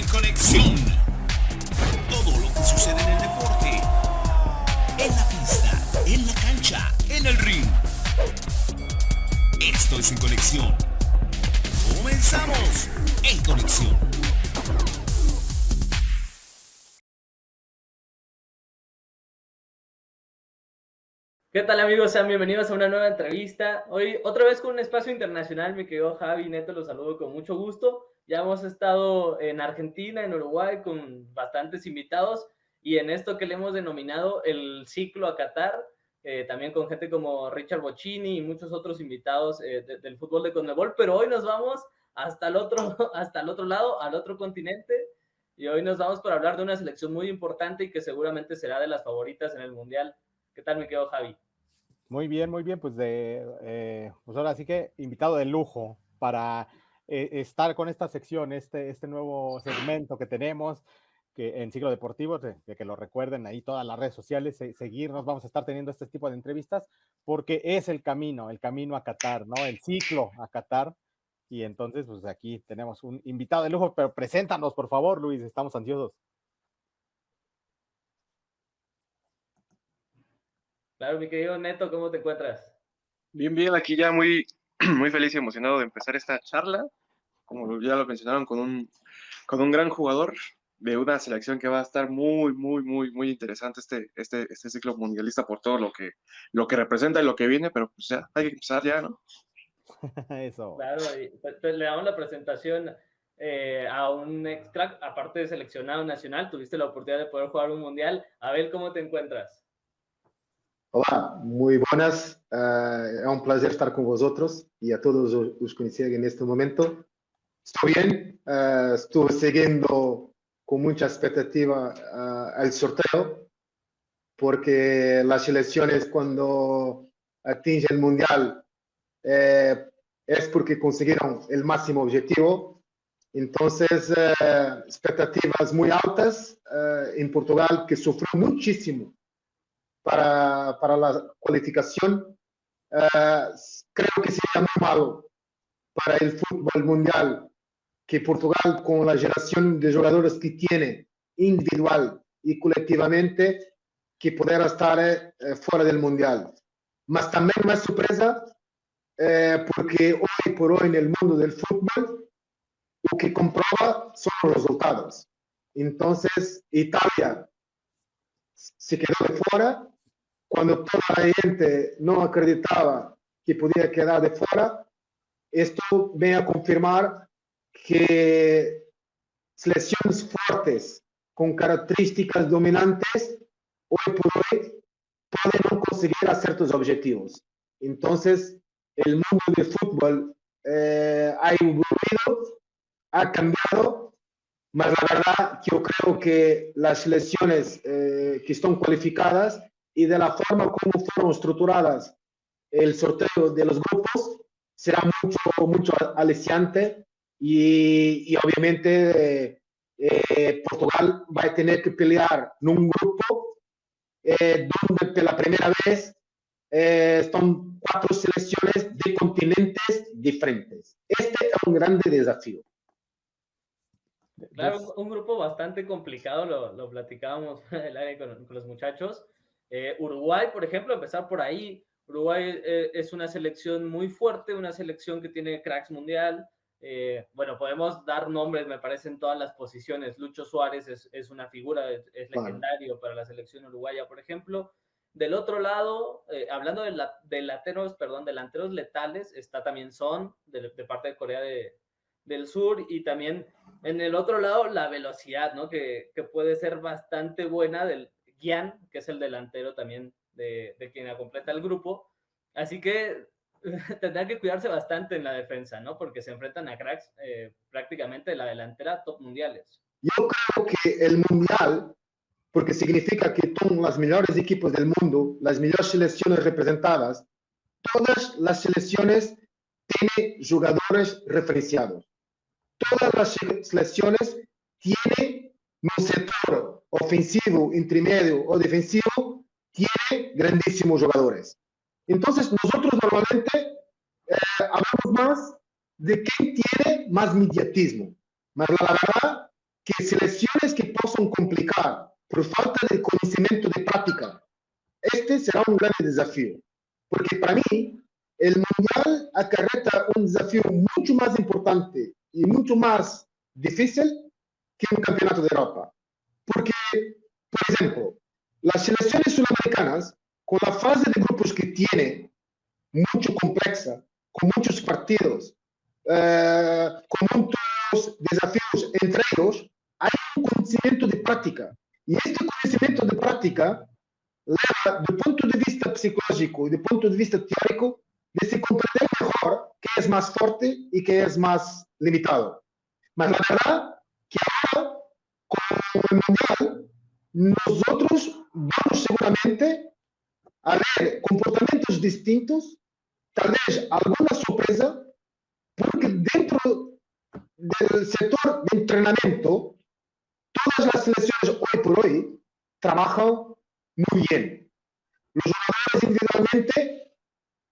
En Conexión. Todo lo que sucede en el deporte. En la pista, en la cancha, en el ring. Esto es En Conexión. Comenzamos En Conexión. ¿Qué tal, amigos? Sean bienvenidos a una nueva entrevista. Hoy otra vez con un espacio internacional, mi querido Javi Neto, los saludo con mucho gusto. Ya hemos estado en Argentina, en Uruguay, con bastantes invitados y en esto que le hemos denominado el ciclo a Qatar, también con gente como Richard Bocchini y muchos otros invitados del fútbol de Conmebol, pero hoy nos vamos hasta el otro lado, al otro continente, y hoy nos vamos para hablar de una selección muy importante y que seguramente será de las favoritas en el Mundial. ¿Qué tal, mi querido Javi? Muy bien, pues pues ahora sí que invitado de lujo para estar con esta sección, este nuevo segmento que tenemos que en Ciclo Deportivo, de que lo recuerden ahí todas las redes sociales, seguirnos, vamos a estar teniendo este tipo de entrevistas porque es el camino a Qatar, ¿no? El ciclo a Qatar. Y entonces, pues aquí tenemos un invitado de lujo, pero preséntanos, por favor, Luis, estamos ansiosos. Claro, mi querido Neto, ¿cómo te encuentras? Bien, aquí ya muy, muy feliz y emocionado de empezar esta charla, como ya lo mencionaron, con un gran jugador de una selección que va a estar muy interesante este ciclo mundialista por todo lo que representa y lo que viene, pero pues ya, hay que empezar ya, ¿no? Eso. Claro, y pues, le damos la presentación a un ex crack, aparte de seleccionado nacional, tuviste la oportunidad de poder jugar un mundial. Abel, ¿cómo te encuentras? Olá, muito buenas. É um prazer estar com vosotros e a todos os que nos seguem neste momento. Estou bem, estou seguindo com muita expectativa o sorteo, porque as seleções, quando atingem o Mundial, é porque conseguiram o máximo objetivo. Então, expectativas muito altas em Portugal, que sofreu muitíssimo para la cualificación. Creo que sería muy malo para el fútbol mundial que Portugal, con la generación de jugadores que tiene individual y colectivamente, que pudiera estar fuera del mundial. Mas también más sorpresa, porque hoy por hoy en el mundo del fútbol lo que comprueba son los resultados. Entonces, Italia se quedó de fuera cuando toda la gente no acreditaba que podía quedar de fuera. Esto viene a confirmar que selecciones fuertes con características dominantes hoy por hoy pueden no conseguir hacer sus objetivos. Entonces, el mundo del fútbol ha evoluido, ha cambiado, mas la verdad que yo creo que las selecciones que están cualificadas y de la forma como fueron estructuradas el sorteo de los grupos será mucho aliciante y obviamente Portugal va a tener que pelear en un grupo donde por la primera vez están 4 selecciones de continentes diferentes. Este es un grande desafío. Claro, un grupo bastante complicado, lo platicábamos en el área con los muchachos. Uruguay, por ejemplo, empezar por ahí. Uruguay es una selección muy fuerte, una selección que tiene cracks mundial. Bueno, podemos dar nombres, me parece, en todas las posiciones. Lucho Suárez es una figura, es legendario para la selección uruguaya, por ejemplo. Del otro lado, hablando de delanteros letales, está también Son, de parte de Corea del Sur, y también en el otro lado la velocidad, ¿no? Que puede ser bastante buena del Gian, que es el delantero también de quien completa el grupo. Así que tendrán que cuidarse bastante en la defensa, ¿no? Porque se enfrentan a cracks prácticamente de la delantera top mundiales. Yo creo que el mundial, porque significa que son los mejores equipos del mundo, las mejores selecciones representadas, todas las selecciones tienen jugadores referenciados. Todas las selecciones tienen un sector ofensivo, intermedio o defensivo, tiene grandísimos jugadores. Entonces, nosotros normalmente hablamos más de quién tiene más mediatismo. Mas la verdad que selecciones que possam complicar por falta de conhecimento de prática, este será um grande desafio. Porque para mim, o Mundial acarreta um desafio muito mais importante e muito mais difícil que um campeonato de Europa. Porque, por exemplo, as seleções sul-americanas, com a fase de grupos que tem, muito complexa, com muitos partidos, com muitos desafios entre eles, há um conhecimento de prática. E este conhecimento de prática leva, do ponto de vista psicológico e do ponto de vista teórico, de se compreender melhor quem é mais forte e quem é mais limitado. Mas a verdade que agora, com o Mundial, nós outros vamos seguramente a ver comportamentos distintos, talvez alguma surpresa, porque dentro do setor de treinamento, todas as seleções hoje por hoje trabalham muito bem. Os jogadores individualmente,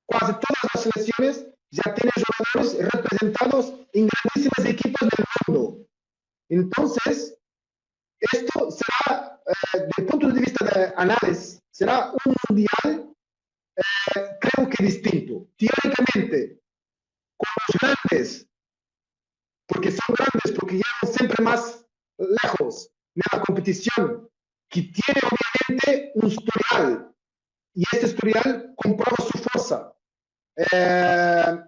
quase todas as seleções já têm jogadores representados em grandíssimas equipas do mundo. Então, isto será, do ponto de vista de análise, será um mundial, creio que distinto. Teoricamente, com os grandes, porque são grandes, porque llegan sempre mais lejos na competição, que tem, obviamente, um historial. E este historial comprova sua força.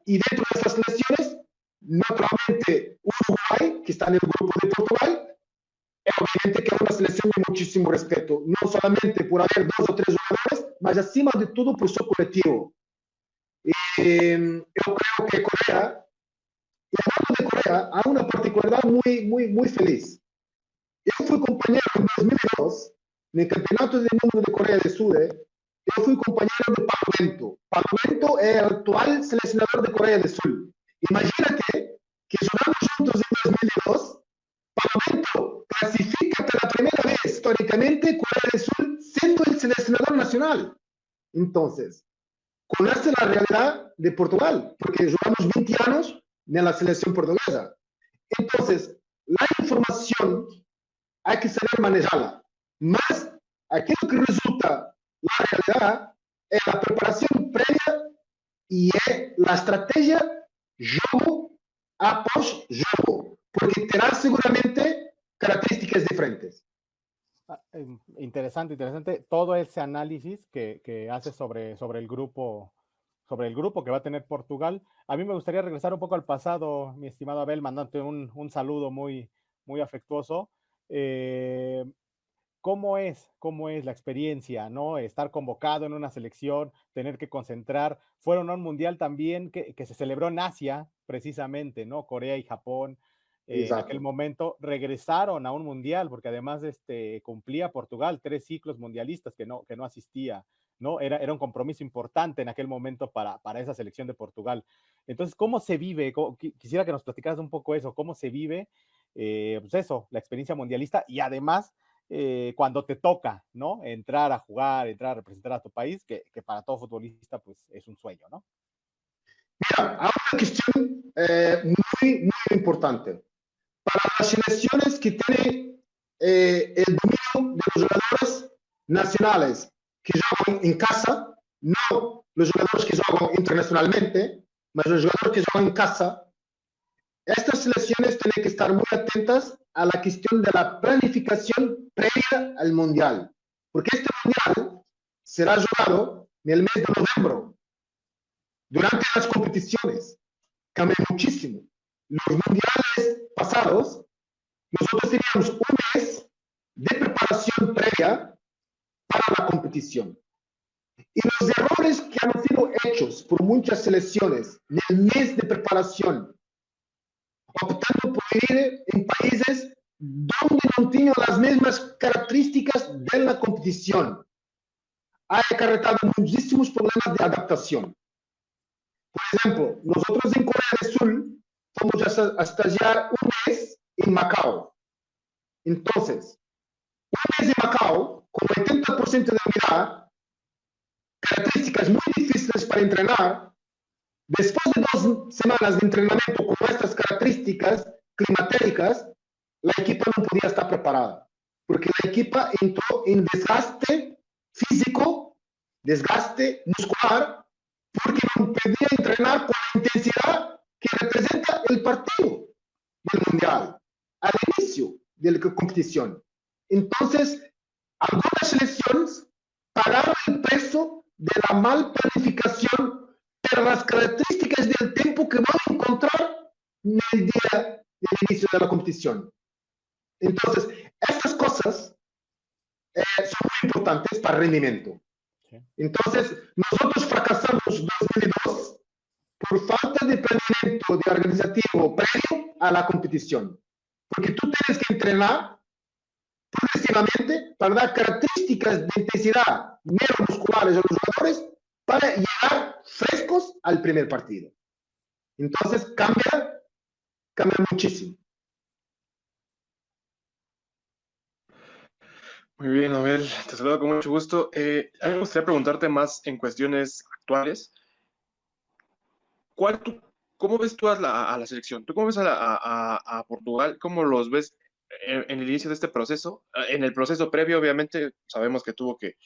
E dentro dessas seleções, naturalmente, o Uruguai, que está no grupo de Portugal, é obviamente que é uma seleção de muitíssimo respeito, não somente por haver 2 ou 3 jogadores, mas acima de tudo por seu coletivo. E eu creio que Coreia, e hablando de Coreia, há uma particularidade muito feliz. Eu fui companheiro em 2002, no Campeonato do Mundo de Coreia do Sul, eu fui companheiro de Paulo Bento. Paulo Bento é o atual selecionador de Coreia do Sul. Imagínate que jogamos juntos em 2002, Paulo Bento classifica pela primeira vez, historicamente, Coreia do Sul sendo o selecionador nacional. Então, com essa é a realidade de Portugal, porque jogamos 20 anos na seleção portuguesa. Então, a informação há que saber manejá-la. Mas aquilo que resulta na realidade é a preparação prévia e é a estratégia jogo após jogo, porque terá seguramente características diferentes. Interesante, interesante todo ese análisis que hace sobre el grupo que va a tener Portugal. A mí me gustaría regresar un poco al pasado, mi estimado Abel, mandándote un saludo muy, muy afectuoso. ¿Cómo es la experiencia, ¿no? Estar convocado en una selección, tener que concentrar. Fueron a un mundial también que se celebró en Asia, precisamente, ¿no? Corea y Japón. En aquel momento regresaron a un mundial, porque además cumplía Portugal 3 ciclos mundialistas que no asistía, ¿no? Era un compromiso importante en aquel momento para esa selección de Portugal. Entonces, ¿cómo se vive? Quisiera que nos platicaras un poco eso, ¿cómo se vive? Pues eso, la experiencia mundialista y además cuando te toca, ¿no? Entrar a jugar, entrar a representar a tu país, que para todo futbolista pues es un sueño, ¿no? Mira, há uma questão muito importante. Para as seleções que têm o domínio dos jogadores nacionais que jogam em casa, não os jogadores que jogam internacionalmente, mas os jogadores que jogam em casa, estas seleções têm que estar muito atentas a la cuestión de la planificación previa al Mundial. Porque este Mundial será jugado en el mes de noviembre. Durante las competiciones cambia muchísimo. Los mundiales pasados, nosotros teníamos un mes de preparación previa para la competición. Y los errores que han sido hechos por muchas selecciones en el mes de preparación, optando por ir en países donde no tienen las mismas características de la competición, ha acarretado muchísimos problemas de adaptación. Por ejemplo, nosotros en Corea del Sur fomos a estagiar un mes en Macao. Entonces, un mes en Macao, con 80% de humedad, características muy difíciles para entrenar. Después de 2 semanas de entrenamiento con estas características climatéricas, la equipa no podía estar preparada, porque la equipa entró en desgaste físico, desgaste muscular, porque no podía entrenar con la intensidad que representa el partido del Mundial, al inicio de la competición. Entonces, algunas selecciones pagaron el precio de la mal planificación, pero las características del tiempo que van a encontrar en el día del inicio de la competición. Entonces, estas cosas son muy importantes para el rendimiento. Sí. Entonces, nosotros fracasamos en 2002 por falta de planeamiento de organizativo previo a la competición. Porque tú tienes que entrenar progresivamente para dar características de intensidad neuromusculares a los jugadores para llegar frescos al primer partido. Entonces, cambia muchísimo. Muy bien, Abel, te saludo con mucho gusto. A mí me gustaría preguntarte más en cuestiones actuales. ¿Cómo ves tú a la selección? ¿Tú cómo ves a Portugal? ¿Cómo los ves en el inicio de este proceso? En el proceso previo, obviamente, sabemos que tuvo que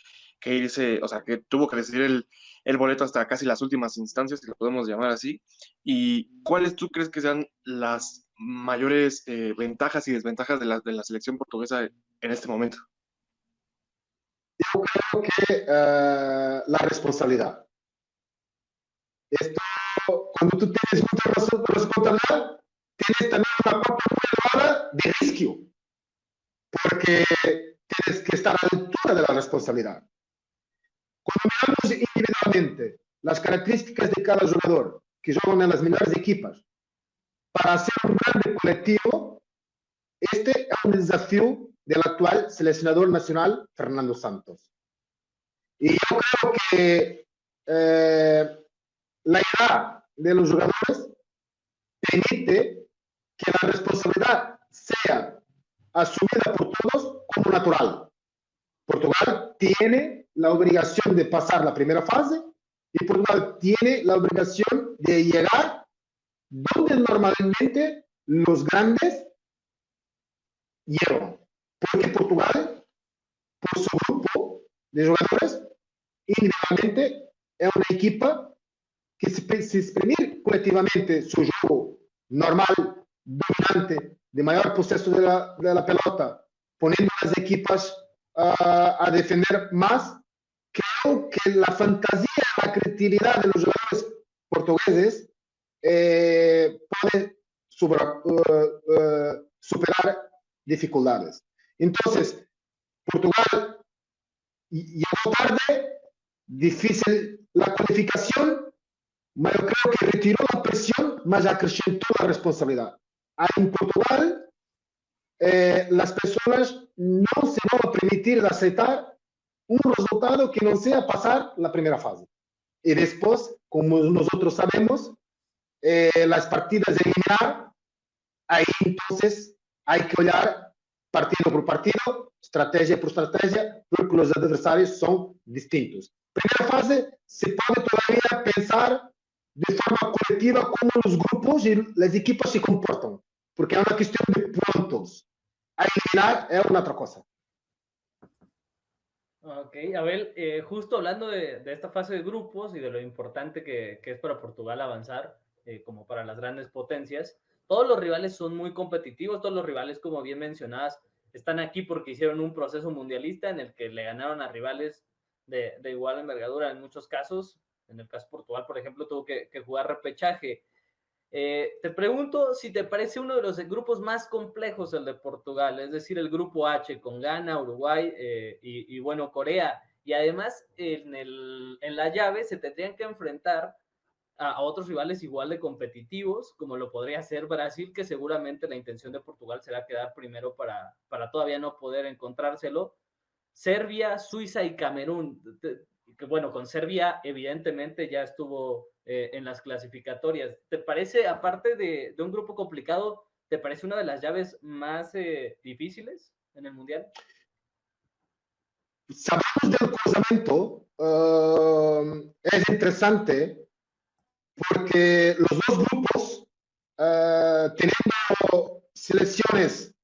irse, o sea, que tuvo que decidir el boleto hasta casi las últimas instancias, si lo podemos llamar así. ¿Y cuáles tú crees que sean las mayores ventajas y desventajas de la selección portuguesa en este momento? Yo creo que la responsabilidad. Esto, cuando tú tienes mucha responsabilidad, tienes también una parte muy elevada de riesgo, porque tienes que estar a la altura de la responsabilidad. Cuando miramos individualmente las características de cada jugador que juegan en las mejores equipas para hacer un grande colectivo, este es un desafío del actual seleccionador nacional, Fernando Santos. Y yo creo que la edad de los jugadores permite que la responsabilidad sea asumida por todos como natural. Portugal tiene la obligación de pasar la primera fase y Portugal tiene la obligación de llegar donde normalmente los grandes llegan. Porque Portugal, por su grupo de jugadores, individualmente es una equipa que se exprimir colectivamente su juego normal, dominante, de mayor proceso de la pelota, poniendo las equipas a defender más, creo que la fantasía, la creatividad de los jugadores portugueses puede superar dificultades. Entonces, Portugal llegó tarde, difícil la cualificación, pero yo creo que retiró la presión, más acrecentó la responsabilidad. En Portugal, las personas no se van a permitir de aceptar un resultado que no sea pasar la primera fase. Y después, como nosotros sabemos, las partidas de eliminar, ahí entonces hay que olhar partido por partido, estrategia por estrategia, porque los adversarios son distintos. Primera fase, se puede todavía pensar de forma colectiva cómo los grupos y las equipas se comportan, porque es una cuestión de puntos. A eliminar es una otra cosa. Ok, Abel, justo hablando de esta fase de grupos y de lo importante que es para Portugal avanzar, como para las grandes potencias, todos los rivales son muy competitivos, todos los rivales, como bien mencionabas, están aquí porque hicieron un proceso mundialista en el que le ganaron a rivales de igual envergadura en muchos casos. En el caso de Portugal, por ejemplo, tuvo que jugar repechaje. Te pregunto si te parece uno de los grupos más complejos el de Portugal, es decir, el grupo H con Ghana, Uruguay y bueno, Corea. Y además en la llave se tendrían que enfrentar a otros rivales igual de competitivos, como lo podría ser Brasil, que seguramente la intención de Portugal será quedar primero para todavía no poder encontrárselo. Serbia, Suiza y Camerún. Que bueno, con Serbia evidentemente ya estuvo en las clasificatorias. ¿Te parece, aparte de un grupo complicado, te parece una de las llaves más difíciles en el Mundial? Sabemos del cruzamiento, es interesante porque los dos grupos, teniendo selecciones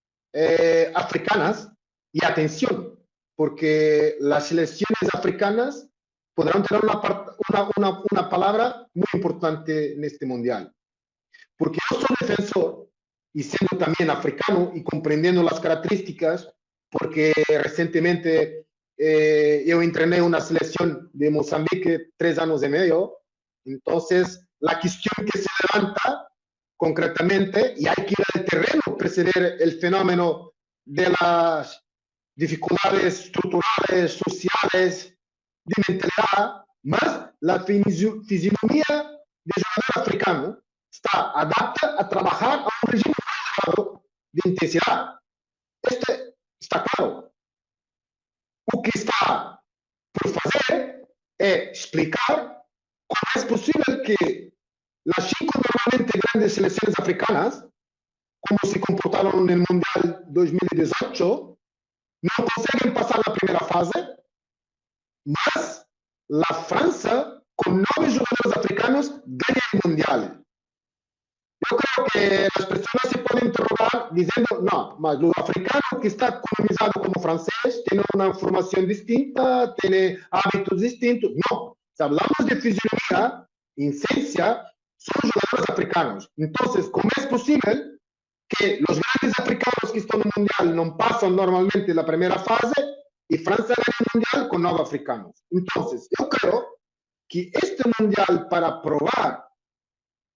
africanas, y atención, porque las selecciones africanas podrán tener una palabra muy importante en este mundial. Porque yo soy defensor, y siendo también africano y comprendiendo las características, porque recientemente yo entrené una selección de Mozambique 3 años y medio, entonces la cuestión que se levanta concretamente, y hay que ir al terreno, preceder el fenómeno de las dificultades estructurales, sociales, de mentalidad, más la fisionomía del jugador africano está adapta a trabajar a un régimen elevado de intensidad. Este está claro. Lo que está por hacer es explicar cómo es posible que las 5 normalmente grandes selecciones africanas, como se comportaron en el Mundial 2018, no consiguen pasar la primera fase, más la Francia, con 9 jugadores africanos, gana el Mundial. Yo creo que las personas se pueden interrogar diciendo, no, mas los africanos que está colonizado como francés tiene una formación distinta, tiene hábitos distintos. No, si hablamos de fisionomía, esencia, son jugadores africanos. Entonces, ¿cómo es posible que los grandes africanos que están en el Mundial no pasan normalmente la primera fase y Francia gana el Mundial con 9 africanos? Entonces, yo creo que este Mundial, para probar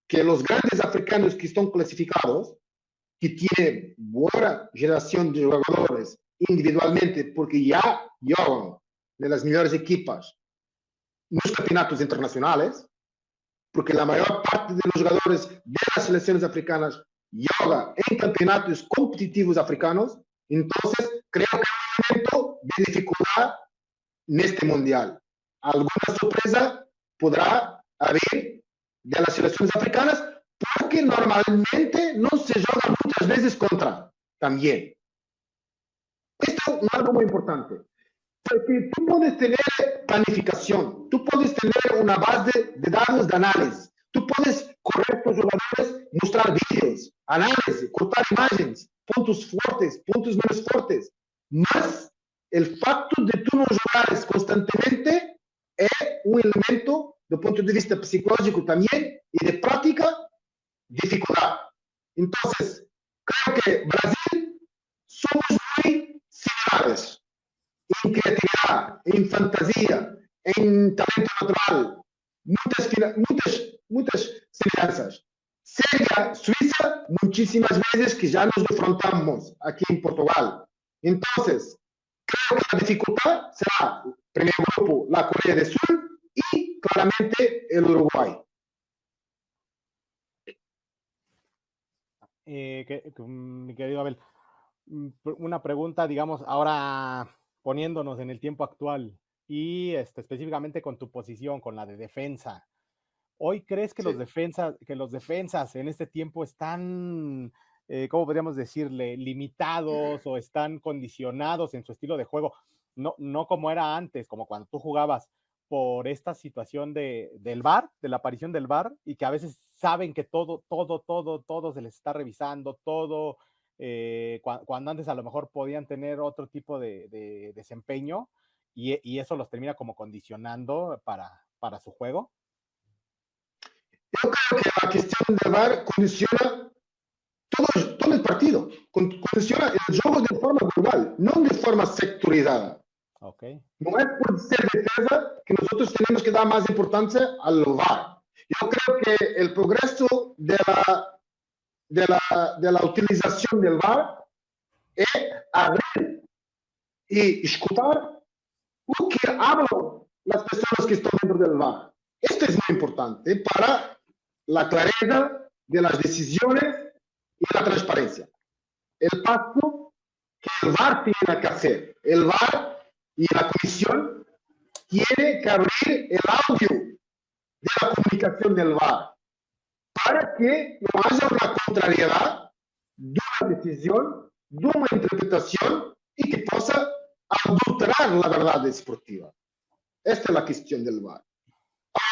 que los grandes africanos que están clasificados, que tienen buena generación de jugadores individualmente, porque ya juegan de las mejores equipas en los campeonatos internacionales, porque la mayor parte de los jugadores de las selecciones africanas juegan en campeonatos competitivos africanos, entonces creo que hay un momento de dificultad en este mundial. Alguna sorpresa podrá haber de las selecciones africanas, porque normalmente no se juega muchas veces contra también. Esto es algo muy importante. Porque tú puedes tener planificación, tú puedes tener una base de datos de análisis, tú puedes correr tus jugadores, mostrar vídeos, análisis, cortar imágenes, puntos fuertes, puntos menos fuertes. Más el facto de tú no jugar constantemente es un elemento do ponto de vista psicológico también y de práctica, dificultad. Entonces, creo que Brasil somos muy similares en creatividad, en fantasía, en talento natural, muchas semejanzas. Serbia, Suiza, muchísimas veces que ya nos enfrentamos aquí en Portugal. Entonces, creo que la dificultad será, primer grupo, la Corea del Sur, y claramente el Uruguay. Mi querido Abel, una pregunta, digamos, ahora poniéndonos en el tiempo actual y específicamente con tu posición, con la de defensa. ¿Hoy crees que, sí, los defensas en este tiempo están, ¿cómo podríamos decirle, limitados o están condicionados en su estilo de juego? No como era antes, como cuando tú jugabas, por esta situación del VAR, de la aparición del VAR, y que a veces saben que todo se les está revisando, todo, cuando antes a lo mejor podían tener otro tipo de desempeño, y eso los termina como condicionando para su juego. Yo creo que la cuestión del VAR condiciona todo el partido, condiciona el juego de forma global, no de forma sectorizada. Okay. No es por ser defensa que nosotros tenemos que dar más importancia al VAR. Yo creo que el progreso de la utilización del VAR es abrir y escuchar lo que hablan las personas que están dentro del VAR. Esto es muy importante para la claridad de las decisiones y la transparencia. El paso que el VAR tiene que hacer. El VAR y la comisión tiene que abrir el audio de la comunicación del VAR para que no haya una contrariedad de una decisión, de una interpretación y que pueda adulterar la verdad deportiva. Esta es la cuestión del VAR.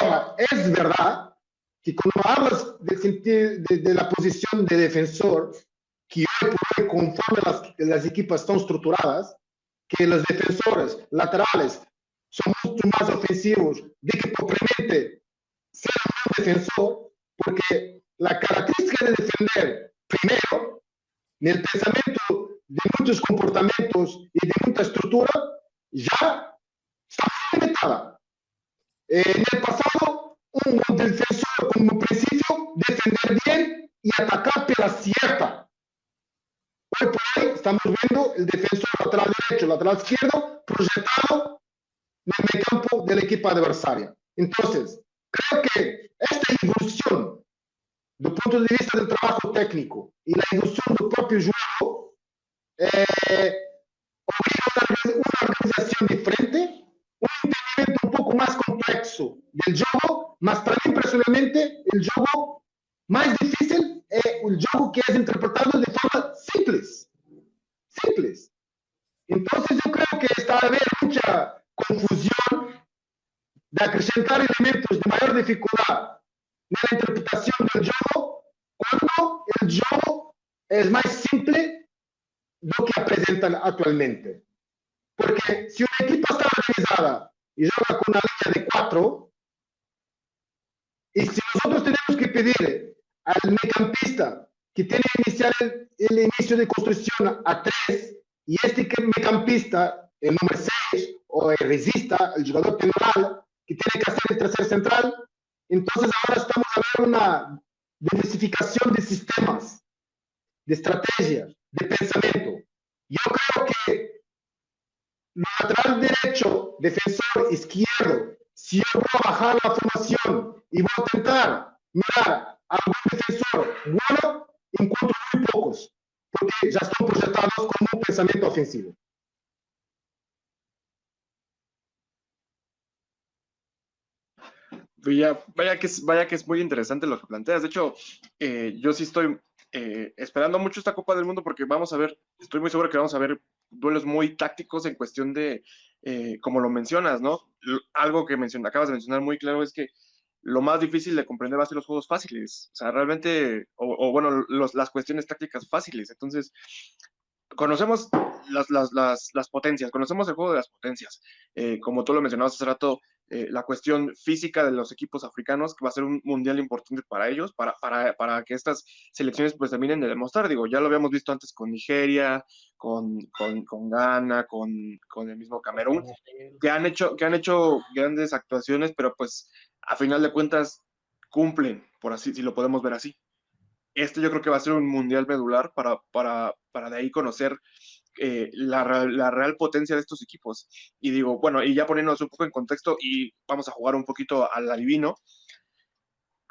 Ahora, es verdad que cuando hablas de la posición de defensor, que hoy por hoy, conforme las equipas están estructuradas, que los defensores laterales son mucho más ofensivos de que propiamente ser un defensor, porque la característica de defender, primero, en el pensamiento de muchos comportamientos y de mucha estructura, ya está muy limitada. En el pasado, un defensor como principio, defender bien y atacar por la cierta. Hoy por hoy estamos viendo el defensor lateral derecho, lateral izquierdo, proyectado en el campo de la equipa adversaria. Entonces, creo que esta evolución, do ponto de vista del trabajo técnico y la evolución del propio juego, obliga una organización diferente, un entendimiento un poco más complejo del juego, mas para mí personalmente el juego más difícil es el juego que es interpretado de forma simples. Entonces yo creo que está a haber mucha confusión de acrescentar elementos de mayor dificultad en la interpretación del juego cuando el juego es más simple de lo que presentan actualmente. Porque si una equipa está organizada y juega con una línea de 4, y si nosotros tenemos que pedir al mediocampista que tiene que iniciar el inicio de construcción a 3, y este mediocampista, el número 6, o el resista, el jugador temporal, que tiene que hacer el tercer central, entonces ahora estamos a ver una diversificación de sistemas, de estrategias, de pensamiento. Yo creo que lateral derecho, defensor izquierdo, si yo voy a bajar la formación y voy a intentar mirar a algún defensor bueno, encuentro muy pocos, porque ya están proyectados como un pensamiento ofensivo. Vaya que es muy interesante lo que planteas. De hecho, yo sí estoy esperando mucho esta Copa del Mundo porque vamos a ver, estoy muy seguro que vamos a ver duelos muy tácticos en cuestión de, como lo mencionas, ¿no? Algo que acabas de mencionar muy claro es que lo más difícil de comprender va a ser los juegos fáciles. O sea, realmente, bueno, las cuestiones tácticas fáciles. Entonces, conocemos las potencias, conocemos el juego de las potencias. Como tú lo mencionabas hace rato, la cuestión física de los equipos africanos, que va a ser un mundial importante para ellos, para que estas selecciones pues terminen de demostrar. Digo, ya lo habíamos visto antes con Nigeria, con Ghana, con el mismo Camerún, que han hecho grandes actuaciones, pero pues a final de cuentas cumplen, por así, si lo podemos ver así. Yo creo que va a ser un mundial medular para de ahí conocer la real potencia de estos equipos. Y digo, bueno, y ya poniéndonos un poco en contexto y vamos a jugar un poquito al adivino.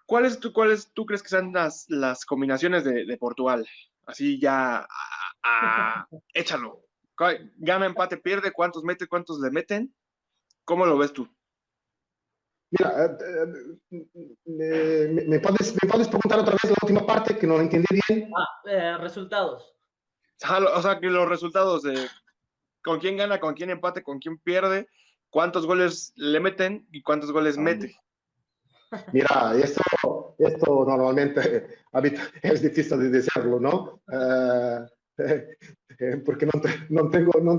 ¿Cuáles tú crees que sean las combinaciones de Portugal? Así ya, échalo. Gana, empate, pierde, ¿cuántos mete, cuántos le meten? ¿Cómo lo ves tú? Mira, ¿me puedes preguntar otra vez la última parte que no la entendí bien? Resultados. O sea, que los resultados de con quién gana, con quién empate, con quién pierde, cuántos goles le meten y cuántos goles mete. Mira, esto normalmente es difícil de decirlo, ¿no? Porque no tengo una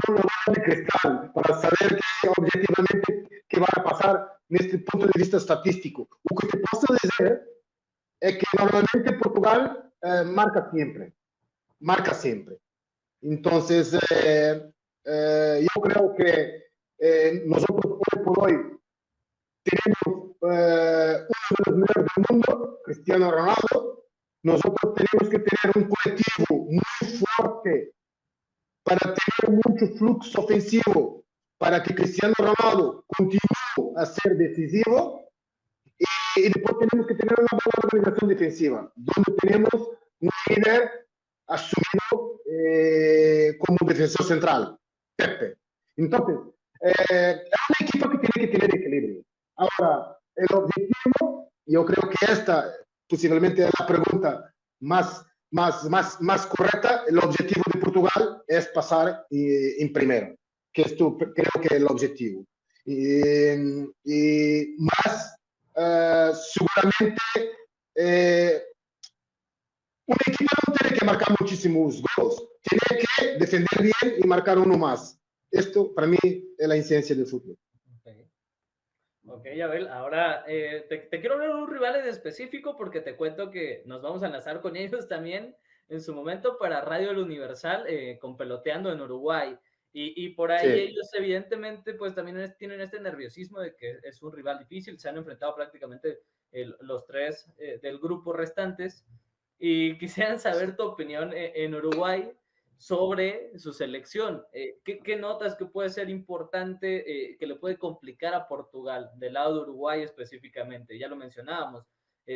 bola de cristal para saber objetivamente qué va a pasar en este punto de vista estadístico. Lo que te puedo decir es que normalmente Portugal marca siempre. Entonces, yo creo que nosotros hoy por hoy tenemos uno de los mejores del mundo, Cristiano Ronaldo. Nosotros tenemos que tener un colectivo muy fuerte para tener mucho flujo ofensivo, para que Cristiano Ronaldo continúe a ser decisivo. Y después tenemos que tener una buena organización defensiva, donde tenemos un líder asumido como defensor central, Pepe. Entonces, es un equipo que tiene que tener equilibrio. Ahora, el objetivo, yo creo que esta posiblemente es la pregunta más correcta. El objetivo de Portugal es pasar en primero, que esto creo que es el objetivo. Y más, seguramente, un equipo no tiene que marcar muchísimos goles, tiene que defender bien y marcar uno más. Esto para mí es la esencia del fútbol. Ok, Abel, ahora te quiero hablar de un rival en específico porque te cuento que nos vamos a enlazar con ellos también en su momento para Radio El Universal con Peloteando en Uruguay. Y por ahí Sí. ellos evidentemente pues también tienen este nerviosismo de que es un rival difícil, se han enfrentado prácticamente los tres del grupo restantes y quisieran saber tu opinión en Uruguay sobre su selección. ¿Qué notas que puede ser importante, que le puede complicar a Portugal, del lado de Uruguay específicamente? Ya lo mencionábamos,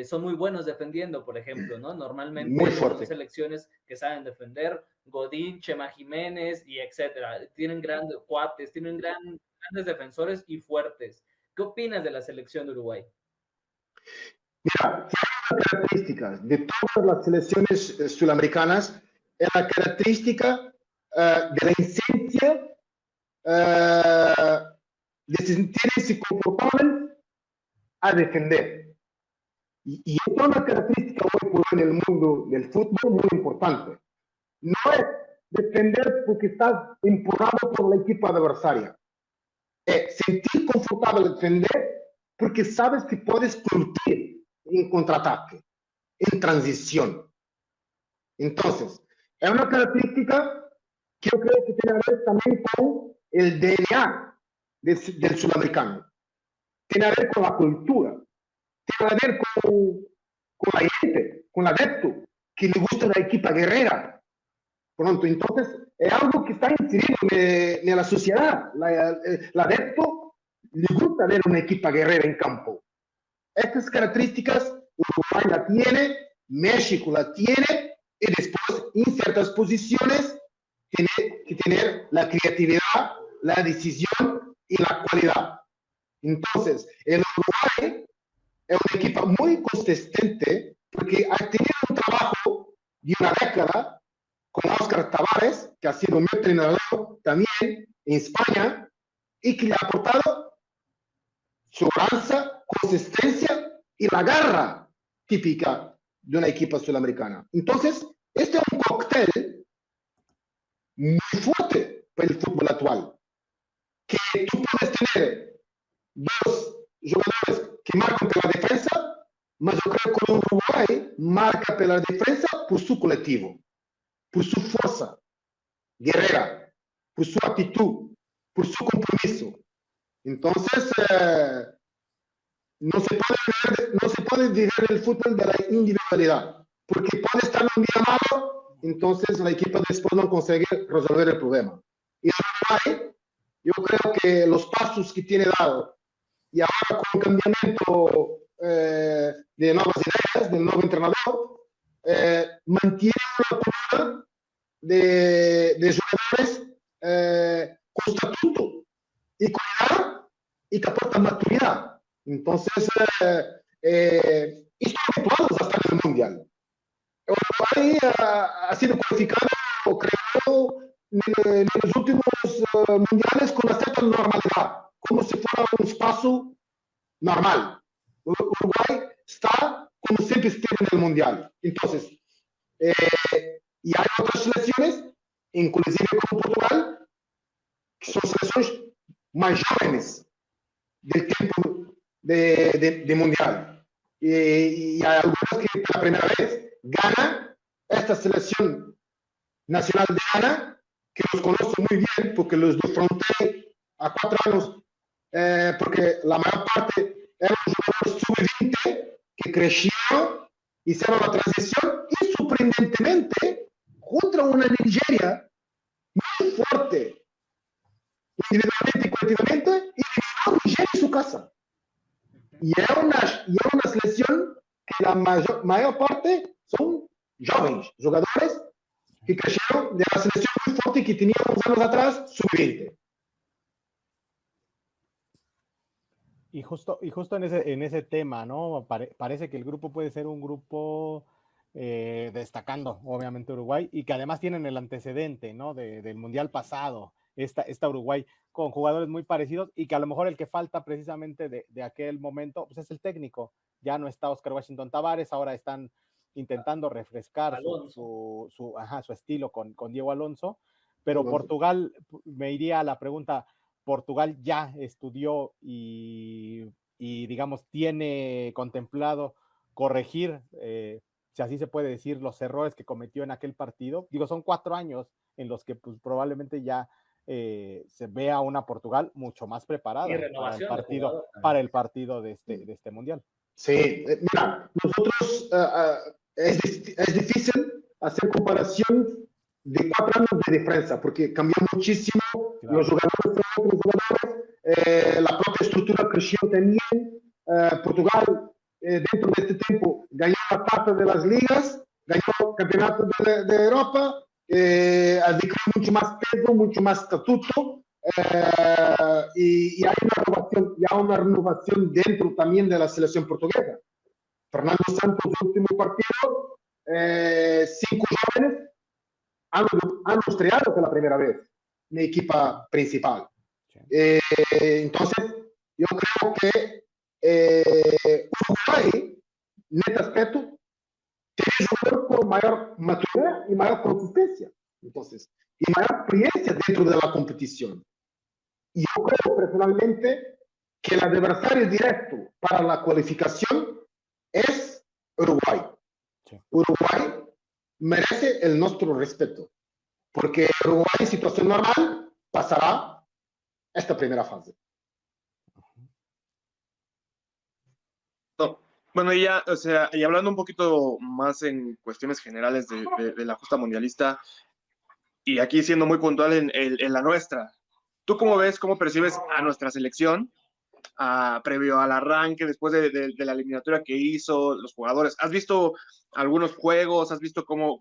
son muy buenos defendiendo, por ejemplo, ¿no? Normalmente Muy son fuerte. selecciones que saben defender, Godín, Chema Jiménez y etcétera. Tienen grandes cuates, tienen grandes defensores y fuertes. ¿Qué opinas de la selección de Uruguay? Mira, una característica de todas las selecciones sudamericanas es la característica de la esencia de sentirse confortables a defender. Y es una característica hoy por hoy en el mundo del fútbol muy importante. No es defender porque estás empujado por la equipa adversaria. Es sentir confortable defender porque sabes que puedes curtir en contraataque, en transición. Entonces, es una característica que yo creo que tiene que ver también con el DNA del sudamericano. Tiene que ver con la cultura, tiene que ver con la gente, con el adepto, que le gusta la equipa guerrera. Pronto, entonces, es algo que está inserido en la sociedad. El adepto le gusta ver una equipa guerrera en campo. Estas características Uruguay la tiene, México la tiene, y después en ciertas posiciones tiene que tener la creatividad, la decisión y la cualidad. Entonces, el Uruguay es un equipo muy consistente porque ha tenido un trabajo de una década con Óscar Tavares, que ha sido mi entrenador también en España y que le ha aportado seguridad, consistencia y la garra típica de una equipa sudamericana. Entonces, este es un cóctel muy fuerte para el fútbol actual, que tú puedes tener dos jugadores que marcan por la defensa, mas yo creo que Uruguay marca por la defensa por su colectivo, por su fuerza guerrera, por su actitud, por su compromiso. Entonces, no se puede vivir el fútbol de la individualidad, porque puede estar un día malo, entonces la equipa después no consigue resolver el problema. Y Uruguay, yo creo que los pasos que tiene dado, y ahora con el cambiamiento de nuevas ideas, del nuevo entrenador, mantiene una cultura de jugadores con estatuto y cuidado y que aportan maturidad. Entonces, están habituados a estar en el Mundial. Uruguay ha sido cualificado, creo, en los últimos mundiales con una cierta normalidad, como si fuera un espacio normal. Uruguay está como siempre estuvo en el Mundial. Entonces, y hay otras selecciones, inclusive como Portugal, que son selecciones más jóvenes del tiempo de Mundial. Y hay algunas que por la primera vez Ghana, esta selección nacional de Ghana, que los conozco muy bien porque los confronté a 4 años, porque la mayor parte eran jugadores sub-20 que crecieron, hicieron la transición y sorprendentemente contra una Nigeria muy fuerte, individualmente y colectivamente, y eliminó a Nigeria en su casa. Y es una selección que la mayor parte son jóvenes, jugadores que crecieron de la selección muy fuerte que tenía unos años atrás, sub-20. Y justo en ese tema, ¿no? Parece que el grupo puede ser un grupo destacando, obviamente, Uruguay, y que además tienen el antecedente, ¿no? Del Mundial pasado, esta Uruguay, con jugadores muy parecidos, y que a lo mejor el que falta precisamente de aquel momento, pues es el técnico. Ya no está Oscar Washington Tavares, ahora están intentando refrescar su estilo con Diego Alonso, pero Portugal, me iría a la pregunta, Portugal ya estudió y digamos, tiene contemplado corregir, si así se puede decir, los errores que cometió en aquel partido. Digo, son 4 años en los que pues, probablemente ya se vea una Portugal mucho más preparada para el partido de este Mundial. Sí, mira, nosotros es difícil hacer comparación de 4 años de diferencia, porque cambió muchísimo, claro. Los jugadores son otros jugadores, la propia estructura creció también. Portugal, dentro de este tiempo, ganó la taza de las ligas, ganó el campeonato de Europa, adquirió mucho más peso, mucho más estatuto, y hay una renovación dentro también de la selección portuguesa. Fernando Santos, último partido, 5 jóvenes han estrenado por la primera vez en la equipa principal. Sí. Entonces, yo creo que Uruguay, en este aspecto, tiene un jugador con mayor maturidad y mayor consistencia. Entonces, y mayor experiencia dentro de la competición. Y yo creo personalmente que el adversario directo para la cualificación es Uruguay. Sí. Uruguay merece el nuestro respeto, porque Uruguay en situación normal pasará esta primera fase. No. Bueno, y ya, o sea, y hablando un poquito más en cuestiones generales de la justa mundialista, y aquí siendo muy puntual en la nuestra, ¿tú cómo ves, cómo percibes a nuestra selección previo al arranque, después de la eliminatoria que hizo, los jugadores? ¿Has visto algunos juegos? ¿Has visto cómo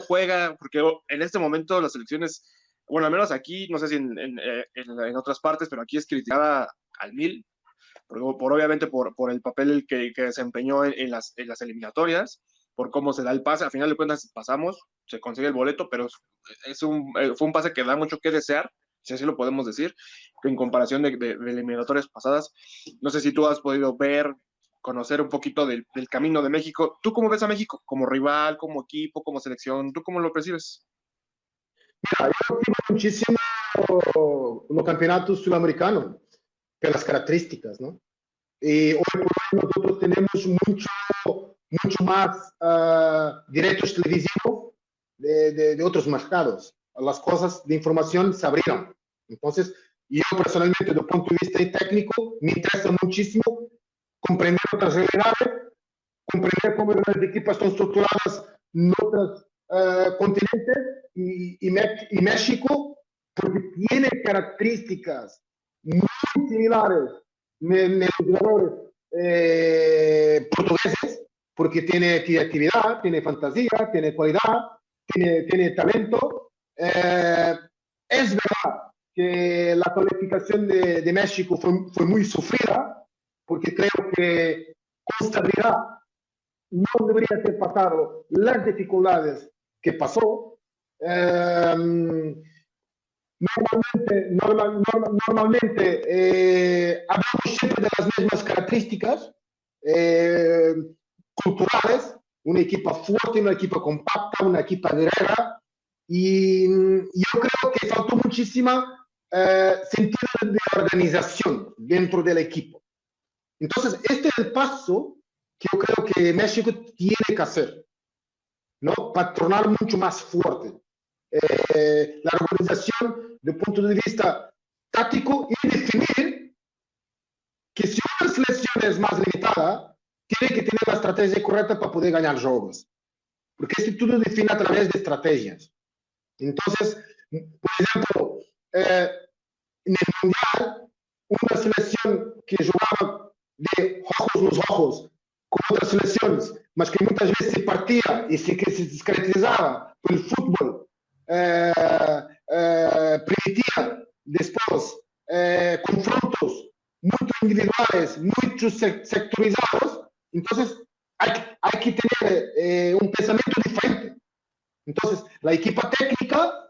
juega? Porque en este momento las selecciones, bueno, al menos aquí, no sé si en otras partes, pero aquí es criticada al 1000, obviamente por el papel que desempeñó en las eliminatorias, por cómo se da el pase. A final de cuentas pasamos, se consigue el boleto, pero fue un pase que da mucho que desear, si así lo podemos decir, en comparación de eliminatorias pasadas. No sé si tú has podido ver, conocer un poquito del camino de México. ¿Tú cómo ves a México? ¿Como rival, como equipo, como selección? ¿Tú cómo lo percibes? Mira, yo sigo muchísimo los campeonatos sudamericanos, por las características, ¿no? Y hoy por hoy nosotros tenemos mucho más derechos televisivos de otros mercados. Las cosas de información se abrieron. Entonces, yo personalmente, desde el punto de vista técnico, me interesa muchísimo comprender otras realidades, comprender cómo las equipas están estructuradas en otros continentes y México, porque tiene características muy similares en los jugadores portugueses, porque tiene actividad, tiene fantasía, tiene cualidad, tiene talento. Es verdad que la calificación de México fue muy sufrida, porque creo que Costa Rica no debería haber pasado las dificultades que pasó. Normalmente hablamos siempre de las mismas características culturales, una equipa fuerte, una equipa compacta, una equipa guerrera, y yo creo que faltó muchísima sentido de organización dentro del equipo. Entonces, este es el paso que yo creo que México tiene que hacer, ¿no? Para tornar mucho más fuerte. La organización desde el punto de vista táctico y definir que si una selección es más limitada, tiene que tener la estrategia correcta para poder ganar juegos. Porque esto todo define a través de estrategias. Entonces, por ejemplo, en el Mundial, una selección que jugaba de ojos los ojos con otras selecciones, mas que muchas veces se partía y que se descaracterizaba por el fútbol, permitía después confrontos muy individuales, muy sectorizados. Entonces hay que tener un pensamiento diferente. Entonces la equipa técnica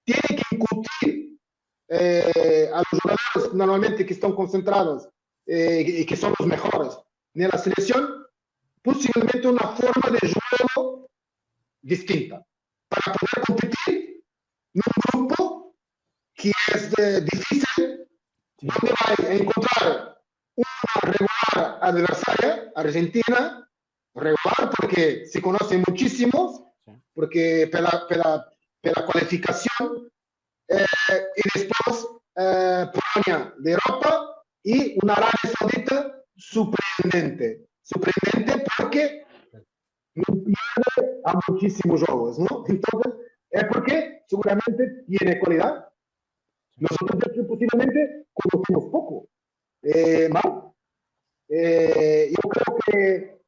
tiene que incutir a los jugadores normalmente que están concentrados y que son los mejores en la selección, possivelmente uma forma de jogo distinta para poder competir num grupo que é difícil, onde vai encontrar uma regular adversária, Argentina, regular porque se conhecem muitíssimos, porque pela qualificação, e depois Polônia de Europa e uma Arábia Saudita surpreendente porque não pierde a muitíssimos jogos, ¿no? Então, é porque seguramente tem qualidade. Nosotros posiblemente conocemos poco. Yo creo que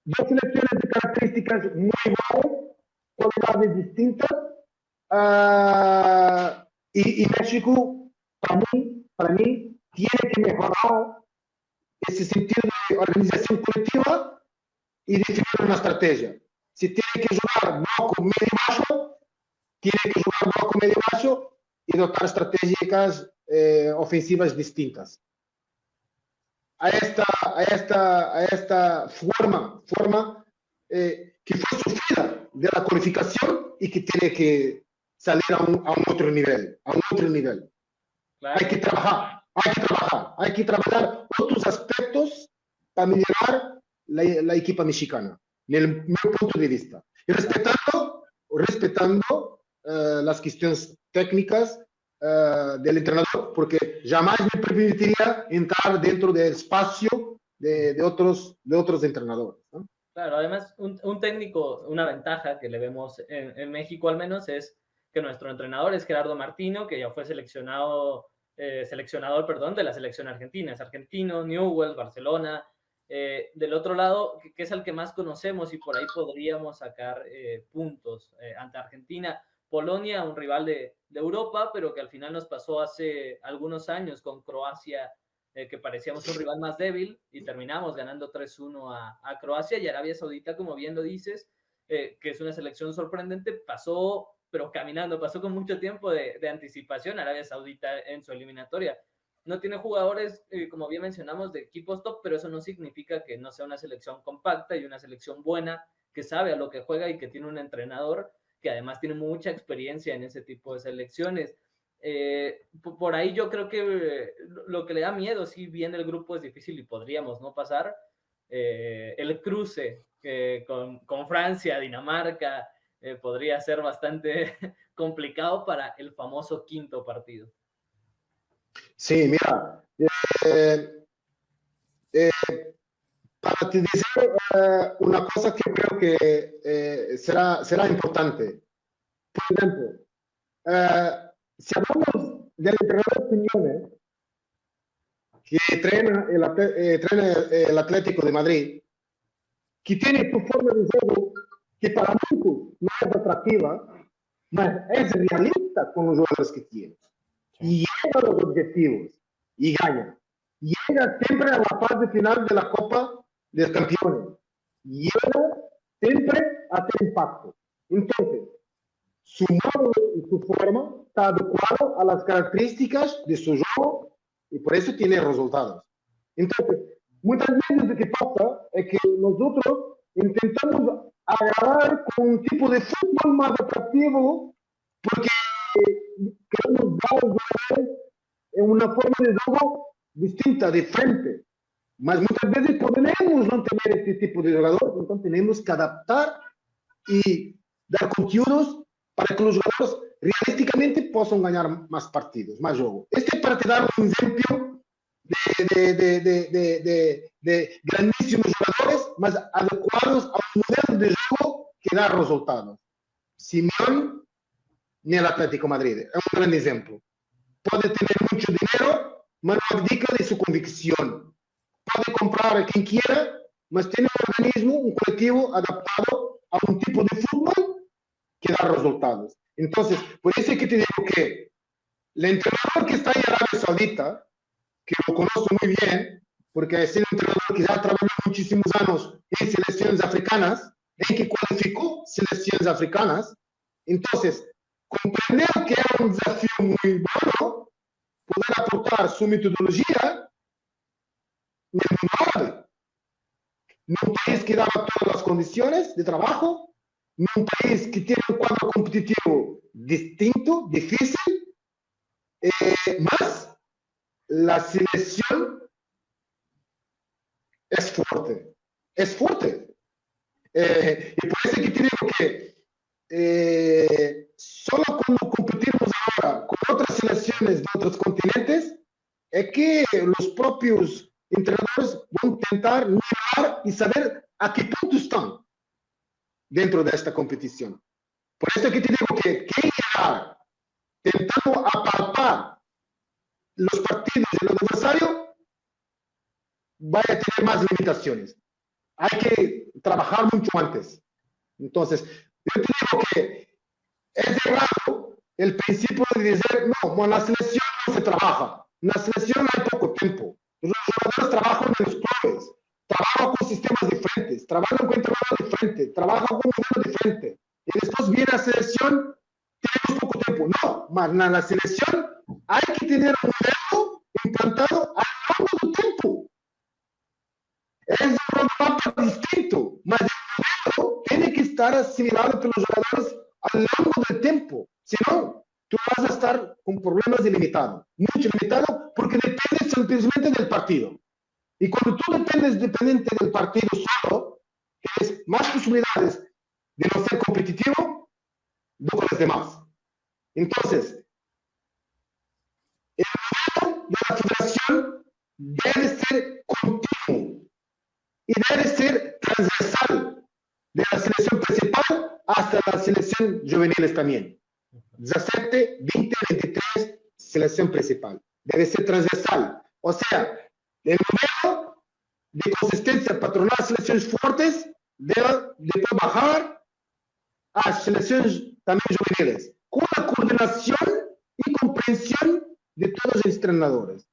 dos selecciones de características muy iguales, cualidades distintas, y México, para mí, tiene que mejorar ese sentido de organización colectiva y definir una estrategia. Si tiene que jugar bloco medio bajo, tiene que jugar bloco medio bajo y dotar estratégicas ofensivas distintas. A esta forma que fue sufrida de la qualificación y que tiene que salir a un otro nivel. Claro. Hay que trabajar otros aspectos para mejorar la equipa mexicana, desde mi punto de vista. Y respetando las cuestiones técnicas del entrenador, porque jamás me permitiría entrar dentro del espacio de otros entrenadores, ¿no? Claro, además un técnico, una ventaja que le vemos en México al menos es que nuestro entrenador es Gerardo Martino, que ya fue seleccionador de la selección argentina. Es argentino, Newell's, Barcelona. Del otro lado, que es el que más conocemos y por ahí podríamos sacar puntos ante Argentina. Polonia, un rival de Europa, pero que al final nos pasó hace algunos años con Croacia, que parecíamos un rival más débil y terminamos ganando 3-1 a Croacia. Y Arabia Saudita, como bien lo dices, que es una selección sorprendente, pasó, pero caminando, pasó con mucho tiempo de anticipación Arabia Saudita en su eliminatoria. No tiene jugadores, como bien mencionamos, de equipos top, pero eso no significa que no sea una selección compacta y una selección buena, que sabe a lo que juega y que tiene un entrenador que además tiene mucha experiencia en ese tipo de selecciones. Por ahí yo creo que lo que le da miedo, si bien el grupo es difícil y podríamos no pasar, el cruce con Francia, Dinamarca, podría ser bastante complicado para el famoso quinto partido. Sí, mira, para te decir una cosa que creo que será importante. Por ejemplo, si hablamos del entrenador Simeone, que entrena el Atlético de Madrid, que tiene su forma de juego que para muchos no es atractiva, pero es realista con los jugadores que tiene. Y llega a los objetivos y gana. Llega siempre a la fase final de la Copa de Campeones. Llega siempre a tener impacto. Entonces, su modo y su forma está adecuado a las características de su juego y por eso tiene resultados. Entonces, muchas veces lo que pasa es que nosotros intentamos agarrar con un tipo de fútbol más atractivo porque queremos dar una forma de juego distinta, diferente. Mas muchas veces podemos no tener este tipo de jugador, entonces tenemos que adaptar y dar conteúdos para que los jugadores realísticamente puedan ganar más partidos, más juego. Este es para te dar un ejemplo de grandísimos jugadores, más adecuados a un modelo de juego que da resultados. Simeone en el Atlético de Madrid es un gran ejemplo. Puede tener mucho dinero, mas no abdica de su convicción. Puede comprar a quien quiera, mas tiene un organismo, un colectivo adaptado a un tipo de fútbol que da resultados. Entonces, por eso es que te digo que el entrenador que está en Arabia Saudita, que lo conozco muy bien, porque es un entrenador que ya trabajó muchísimos años en selecciones africanas, en que cualificó selecciones africanas. Entonces, comprender que es un desafío muy bueno, poder aportar su metodología en el mundo árabe. num país que dava todas as condições de trabalho, num país que tinha um quadro competitivo distinto, difícil, mas a seleção é forte. É forte. E por isso que te digo que só quando competimos agora com outras seleções de outros continentes é que os próprios treinadores vão tentar melhorar e saber a que ponto estão dentro desta competição. Por isso é que te digo que quem está tentando apalpar os partidos do adversário vai ter mais limitações. Há que trabalhar muito antes. Então, eu te digo que é errado o princípio de dizer, não, na seleção não se trabalha. Na seleção há pouco tempo. Os jogadores trabalham nos clubes, trabalham com sistemas diferentes, trabalham com entrenadores diferentes, trabalham com modelos diferentes. E depois vem a seleção, temos pouco tempo. Não, mas na seleção há que ter um modelo implantado ao longo do tempo. É um roadmap distinto, mas o modelo tem que estar assimilado pelos jogadores ao longo do tempo. Senão, tu vas a estar com problemas ilimitados. Muito limitado, porque depende simplesmente do partido. E quando tu dependes do partido solo, tens mais possibilidades de não ser competitivo do que os demás. Então, o modelo da federação deve ser contínuo e deve ser transversal, da seleção principal hasta a seleção juvenil também. 17, 20, 23, seleção principal. Deve ser transversal. Ou seja, o modelo de consistência para tornar seleções fortes deve trabalhar as seleções também juveniles, com a coordenação e compreensão de todos os treinadores.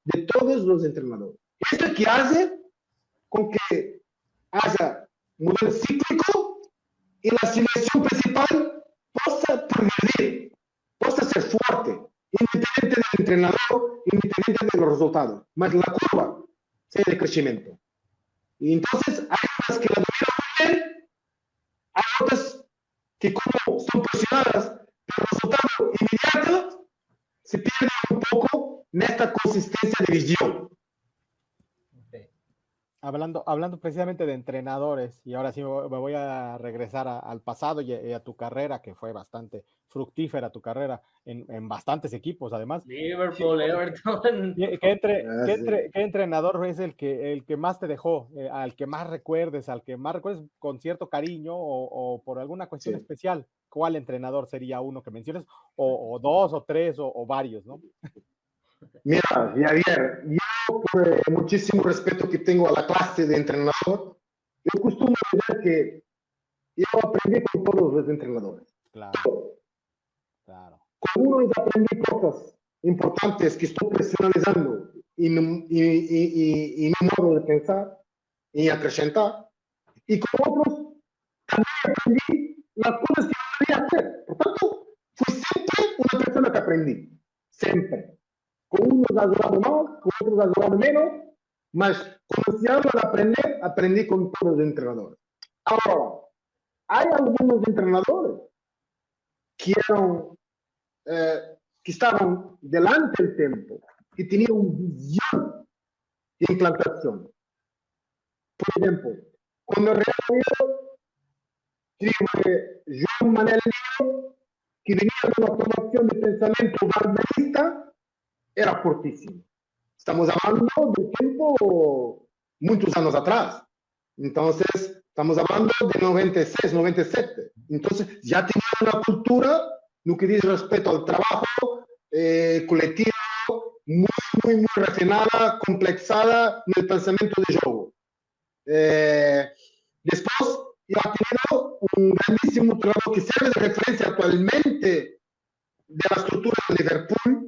Isto é que faz com que haja um modelo cíclico e a seleção principal possa progredir, possa ser forte, independente do treinador, independente do resultado. Mas a curva seja de crescimento. E então, há umas que la dominam bem, há outras que, como são pressionadas pelo resultado imediato, se perdem um pouco nesta consistência de visão. Hablando precisamente de entrenadores, y ahora sí me voy a regresar al pasado y a tu carrera, que fue bastante fructífera tu carrera en bastantes equipos, además. Liverpool, Everton. ¿Qué entrenador es el que más te dejó, al que más recuerdes con cierto cariño o por alguna cuestión especial? ¿Cuál entrenador sería uno que menciones? O dos, o tres, o varios, ¿no? Mira, Javier, yo por muchísimo respeto que tengo a la clase de entrenador, yo costumo decir que yo aprendí con todos los entrenadores. Claro. Con uno aprendí cosas importantes que estoy personalizando y mi modo de pensar y acrecentar. Y con otros también aprendí las cosas que no debía hacer. Por tanto, fui siempre una persona que aprendí. Siempre. Con unos ayudado más, con otros ayudado menos, mas cuando se habla de aprender, aprendí con todos los entrenadores. Ahora, hay algunos entrenadores que estaban delante del tiempo, que tenían visión de implantación. Por ejemplo, cuando Real tive João Manuel Lino, que venía de una formación de pensamiento barbarista, era fortísimo. Estamos hablando de tiempo, muchos años atrás. Entonces, estamos hablando de 96, 97. Entonces, ya tenía una cultura, lo que dice respecto al trabajo colectivo, muy refinada, complexada en el pensamiento de juego. Después, ya ha tenido un grandísimo trabajo que sirve de referencia actualmente de la estructura de Liverpool,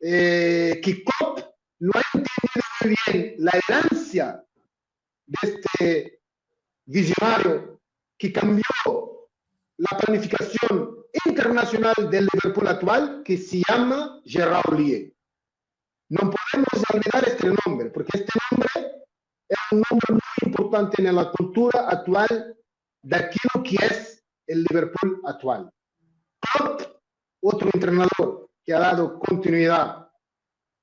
que Klopp lo ha entendido muy bien, la herencia de este visionario que cambió la planificación internacional del Liverpool actual, que se llama Gerard Houllier. No podemos olvidar este nombre, porque este nombre es un nombre muy importante en la cultura actual de aquello que es el Liverpool actual. Klopp, otro entrenador que ha dado continuidad,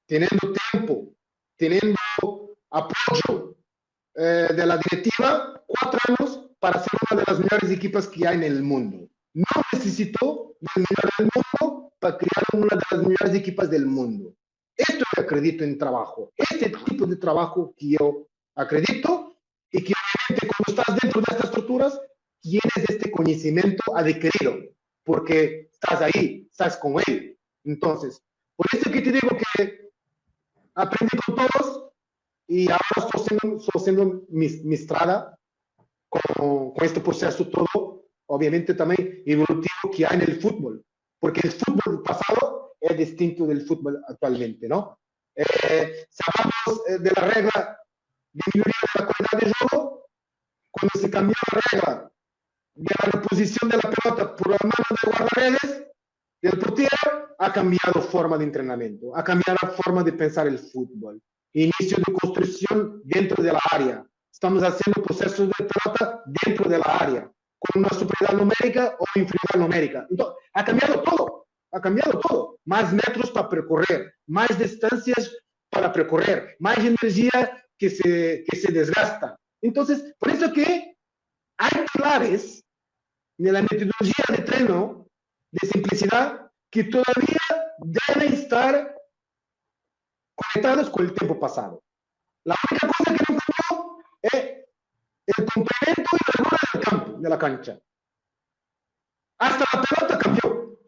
teniendo tiempo, teniendo apoyo de la directiva, 4 años para ser una de las mejores equipas que hay en el mundo. No necesitó del mejor del mundo para crear una de las mejores equipas del mundo. Esto yo acredito en trabajo. Este tipo de trabajo que yo acredito y que obviamente cuando estás dentro de estas estructuras tienes este conocimiento adquirido porque estás ahí, estás con él. Entonces, por eso que te digo que aprendí con todos y ahora estoy haciendo mi estrada con este proceso todo, obviamente también evolutivo que hay en el fútbol, porque el fútbol pasado es distinto del fútbol actualmente, ¿no? Si hablamos de la regla de minoría de la calidad de juego, cuando se cambió la regla de la reposición de la pelota por la mano de guardaredes del portero, ha cambiado forma de entrenamiento, ha cambiado la forma de pensar el fútbol. Inicio de construcción dentro de la área. Estamos haciendo procesos de pelota dentro de la área, con una superioridad numérica o inferioridad numérica. Entonces, ha cambiado todo. Más metros para percorrer, más distancias para percorrer, más energía que se desgasta. Entonces, por eso que hay pilares de la metodología de entreno de simplicidad que todavía deben estar conectados con el tiempo pasado. La única cosa que no cambió es el complemento y la regla del campo, de la cancha. Hasta la pelota cambió.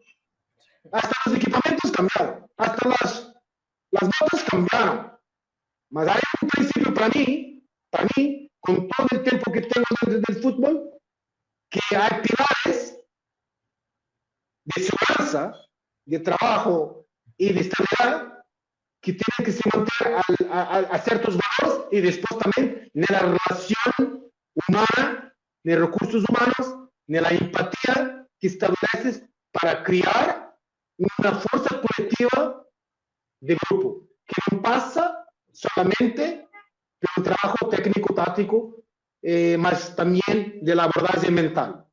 Hasta los equipamientos cambiaron. Hasta las botas cambiaron. Mas hay un principio para mí, con todo el tiempo que tengo dentro del fútbol, que hay pilares de seguridad, de trabajo y de estabilidad que tienen que se mantener a ciertos valores y después también en la relación humana, de recursos humanos, de la empatía que estableces para crear una fuerza colectiva de grupo, que no pasa solamente por un trabajo técnico-táctico, más también de la abordaje mental.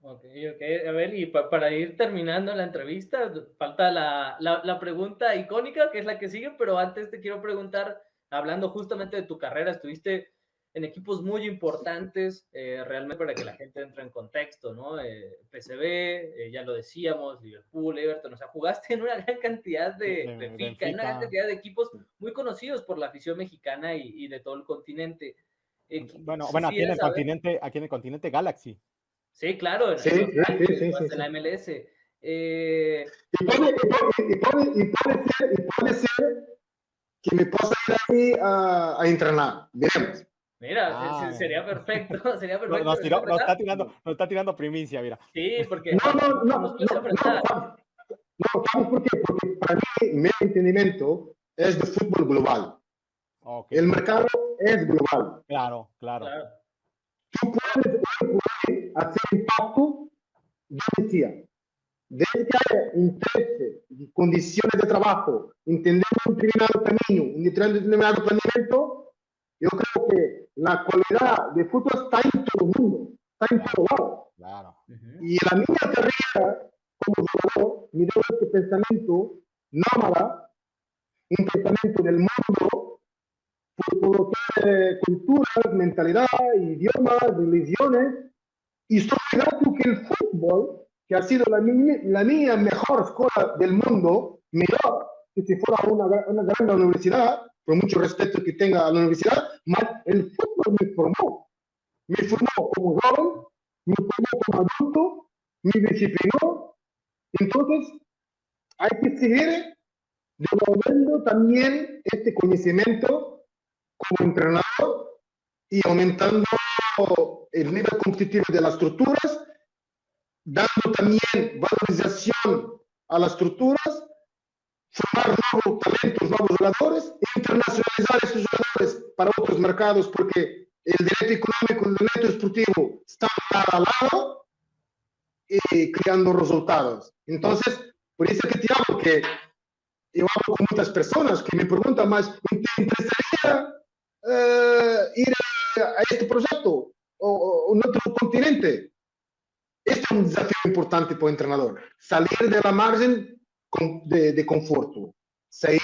Ok. A ver, y para ir terminando la entrevista, falta la pregunta icónica, que es la que sigue, pero antes te quiero preguntar, hablando justamente de tu carrera, estuviste en equipos muy importantes, realmente para que la gente entre en contexto, ¿no? PSV, ya lo decíamos, Liverpool, Everton, o sea, jugaste en una gran cantidad de Benfica, en una gran cantidad de equipos muy conocidos por la afición mexicana y de todo el continente. Bueno, aquí en el continente Galaxy. Sí, claro, en la MLS. Y puede ser que me pueda ir ahí a entrenar. Veremos. Mira, sería perfecto. Sería perfecto. Nos está tirando primicia, mira. Sí, porque No, ¿sabes por qué? Porque para mí, mi entendimiento es de fútbol global. Okay. El mercado es global. Claro. Tú puedes hacer impacto, yo decía, desde que haya interés y condiciones de trabajo, entender un determinado camino, un determinado planeamiento, yo creo que la cualidad de fútbol está en todo el mundo, está en todo lado. Claro. Y en la misma carrera, como jugador, miró este pensamiento nómada, un pensamiento del mundo, por lo que culturas, mentalidad, idiomas, religiones, y sobre todo que el fútbol, que ha sido la mía mejor escuela del mundo, mejor que si fuera una gran universidad, por mucho respeto que tenga a la universidad, el fútbol me formó como joven, me formó como adulto, me disciplinó. Entonces, hay que seguir devolviendo también este conocimiento como entrenador y aumentando el nivel competitivo de las estructuras, dando también valorización a las estructuras, formar nuevos talentos, nuevos jugadores, internacionalizar esos jugadores para otros mercados, porque el derecho económico y el derecho deportivo están lado a lado y creando resultados. Entonces, por eso que te hablo, que yo hablo con muchas personas que me preguntan más, ¿te interesaría ir a este proyecto o en otro continente. Este es un desafío importante para el entrenador, salir de la margen de conforto, salir